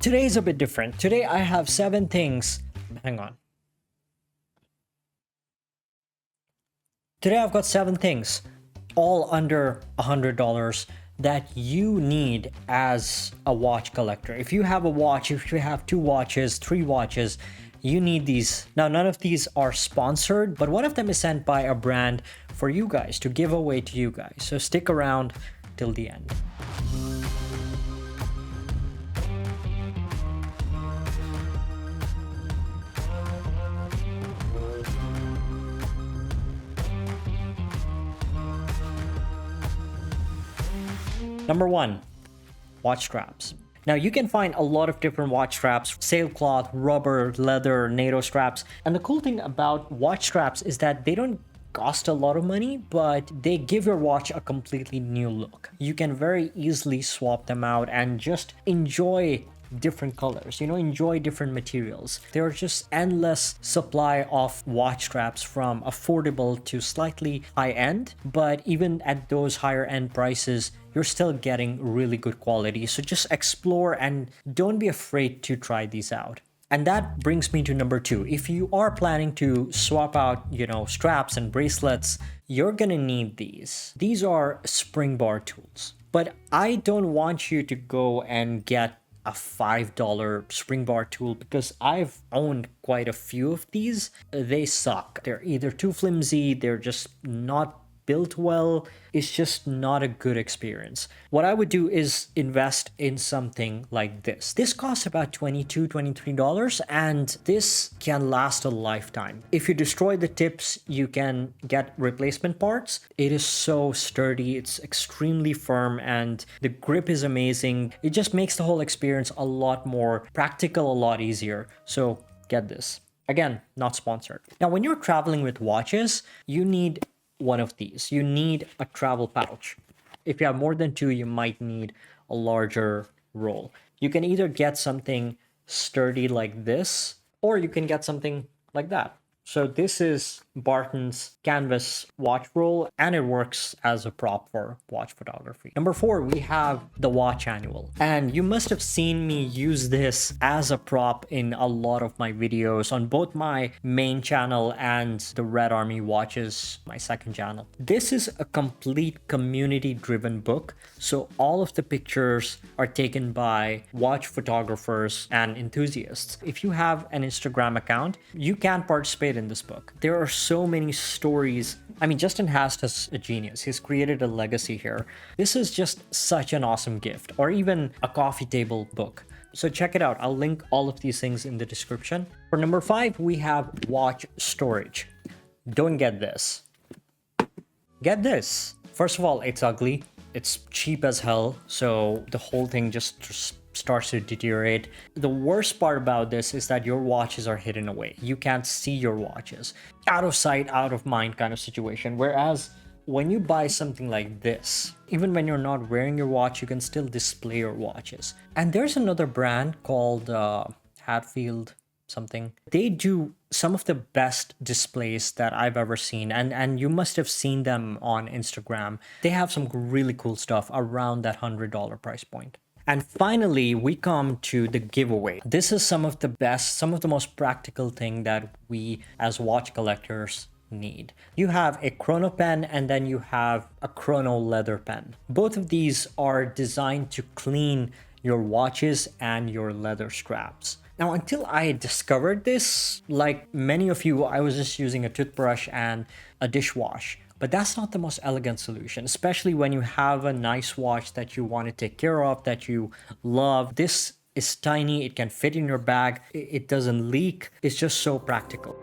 Today's a bit different. Today I have 7 things. Hang on. Today I've got 7 things, all under $100 that you need as a watch collector. If you have a watch, if you have 2 watches, 3 watches, you need these. Now, none of these are sponsored, but one of them is sent by a brand for you guys to give away to you guys. So stick around till the end. Number 1, watch straps. Now you can find a lot of different watch straps, sailcloth, rubber, leather, NATO straps. And the cool thing about watch straps is that they don't cost a lot of money, but they give your watch a completely new look. You can very easily swap them out and just enjoy different colors, enjoy different materials. There are just endless supply of watch straps from affordable to slightly high end, but even at those higher end prices, you're still getting really good quality. So just explore and don't be afraid to try these out. And that brings me to number 2. If you are planning to swap out, straps and bracelets, you're gonna need these. These are spring bar tools. But I don't want you to go and get a $5 spring bar tool because I've owned quite a few of these. They suck. They're either too flimsy, they're just not built well. It's just not a good experience. What I would do is invest in something like this. This costs about $22, $23, and this can last a lifetime. If you destroy the tips, you can get replacement parts. It is so sturdy, it's extremely firm, and the grip is amazing. It just makes the whole experience a lot more practical, a lot easier. So get this. Again, not sponsored. Now, when you're traveling with watches, you need one of these. You need a travel pouch. If you have more than 2, you might need a larger roll. You can either get something sturdy like this, or you can get something like that. So this is Barton's canvas watch roll, and it works as a prop for watch photography. Number 4, we have the watch annual. And you must have seen me use this as a prop in a lot of my videos on both my main channel and the Red Army Watches, my second channel. This is a complete community-driven book. So all of the pictures are taken by watch photographers and enthusiasts. If you have an Instagram account, you can participate in this book. There are so many stories. I mean, Justin Hast is a genius. He's created a legacy here. This is just such an awesome gift, or even a coffee table book. So check it out. I'll link all of these things in the description. For number 5, we have watch storage. Don't get this. Get this. First of all, it's ugly. It's cheap as hell. So the whole thing just starts to deteriorate. The worst part about this is that your watches are hidden away. You can't see your watches. Out of sight, out of mind kind of situation. Whereas when you buy something like this, even when you're not wearing your watch, you can still display your watches. And there's another brand called Hatfield something. They do some of the best displays that I've ever seen, and you must have seen them on Instagram. They have some really cool stuff around that $100 price point. And finally, we come to the giveaway. This is some of the best, some of the most practical thing that we as watch collectors need. You have a ChronoPen, and then you have a Chrono leather pen. Both of these are designed to clean your watches and your leather straps. Now, until I discovered this, like many of you, I was just using a toothbrush and a dishwash. But that's not the most elegant solution, especially when you have a nice watch that you want to take care of, that you love. This is tiny, it can fit in your bag, it doesn't leak. It's just so practical.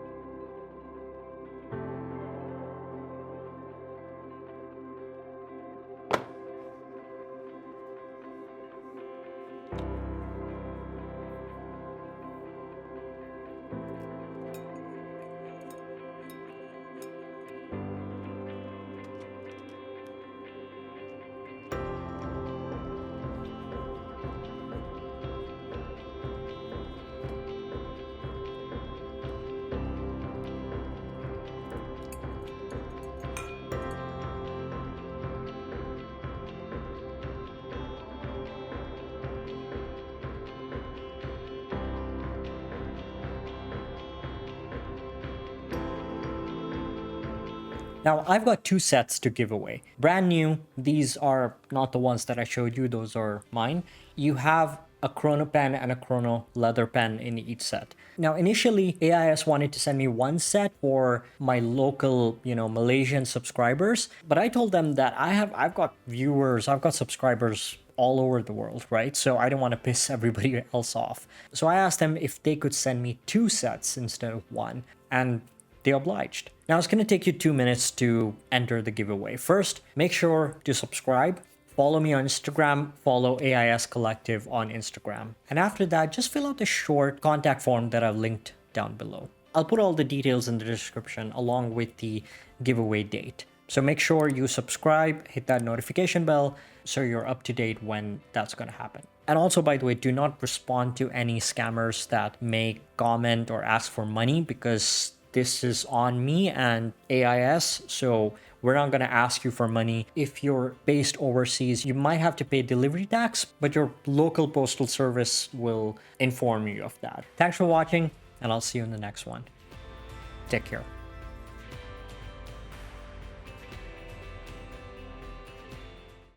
Now, I've got 2 sets to give away. Brand new, these are not the ones that I showed you, those are mine. You have a ChronoPen and a Chrono leather pen in each set. Now, initially, AIS wanted to send me 1 set for my local, Malaysian subscribers, but I told them that I've got viewers, I've got subscribers all over the world, right? So I don't want to piss everybody else off. So I asked them if they could send me 2 sets instead of 1, and they obliged. Now it's going to take you 2 minutes to enter the giveaway. First, make sure to subscribe. Follow me on Instagram, follow AIS Collective on Instagram. And after that, just fill out the short contact form that I've linked down below. I'll put all the details in the description along with the giveaway date. So make sure you subscribe, hit that notification bell so you're up to date when that's going to happen. And also, by the way, do not respond to any scammers that may comment or ask for money, because this is on me and AIS, so we're not going to ask you for money. If you're based overseas, you might have to pay delivery tax, but your local postal service will inform you of that. Thanks for watching, and I'll see you in the next one. Take care.